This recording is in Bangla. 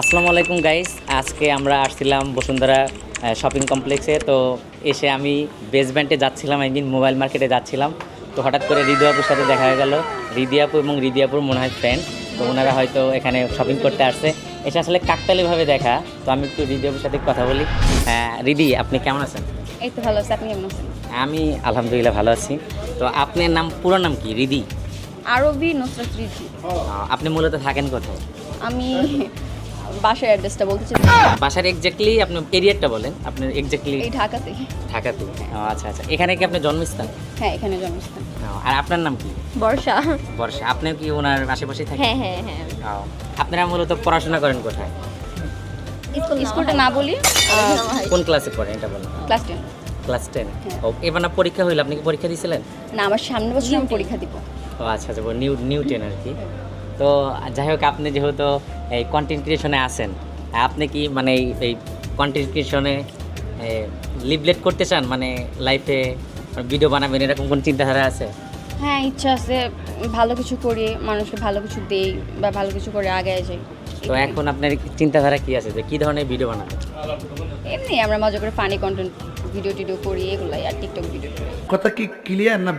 আসসালামু আলাইকুম গাইস, আজকে আমরা আসছিলাম বসুন্ধরা শপিং কমপ্লেক্সে। তো এসে আমি বেসমেন্টে যাচ্ছিলাম, একদিন মোবাইল মার্কেটে যাচ্ছিলাম। তো হঠাৎ করে হৃদয় আপুর সাথে দেখা হয়ে গেল। হৃদয় আপু এবং হৃদয় আপুর মনে হয় ফ্রেন্ড, তো ওনারা হয়তো এখানে শপিং করতে আসছে। এসে আসলে কাকতালীয়ভাবে দেখা। তো আমি একটু হৃদয় আপুর সাথে কথা বলি। হৃদি, আপনি কেমন আছেন? এই তো ভালো আছে, আপনি কেমন আছেন? আমি আলহামদুলিল্লাহ ভালো আছি। তো আপনার নাম, পুরো নাম কি? হৃদি? আরবি নুসরাত রিজি। আপনি মূলত থাকেন কোথায়? আমি বাসার অ্যাড্রেসটা বলতে চাই। বাসার এক্স্যাক্টলি আপনার এরিয়াটা বলেন, আপনার এক্স্যাক্টলি। এই ঢাকাতে। ঢাকাতে? আচ্ছা আচ্ছা, এখানে কি আপনার জন্মস্থান? হ্যাঁ, এখানে জন্মস্থান। আর আপনার নাম কি? বর্ষা। বর্ষা। আপনি কি ওনার আশেপাশেই থাকেন? হ্যাঁ হ্যাঁ হ্যাঁ। আপনারা মূলত পড়াশোনা করেন কোথায়? স্কুলটা না বলি, কোন ক্লাসে পড়েন এটা বলুন। ক্লাস 10। ক্লাস 10। হ্যাঁ। ও, এবার না পরীক্ষা হইল, আপনি কি পরীক্ষা দিয়েছিলেন? না, আমার সামনের বছর আমি পরীক্ষা দিব। ও আচ্ছা আচ্ছা, নিউ 10 আর কি। তো যাই হোক, আপনি যেহেতু এই কন্টেন্ট ক্রিয়েশনে আছেন, আপনি কি মানে এই কন্টেন্ট ক্রিয়েশনে লিভলেট করতে চান, মানে লাইফে ভিডিও বানাবেন, এরকম কোন চিন্তাধারা আছে? হ্যাঁ, ইচ্ছা আছে ভালো কিছু করি, মানুষকে ভালো কিছু দেই বা ভালো কিছু করে আগে যাই। তো এখন আপনার চিন্তাধারা কি আছে যে কী ধরনের ভিডিও বানাবেন? এমনি আমরা মজা করে ফানি কন্টেন্ট ভিডিও টিডিও করি, এগুলাই, আর টিকটক ভিডিও করি। কথা কি ক্লিয়ার না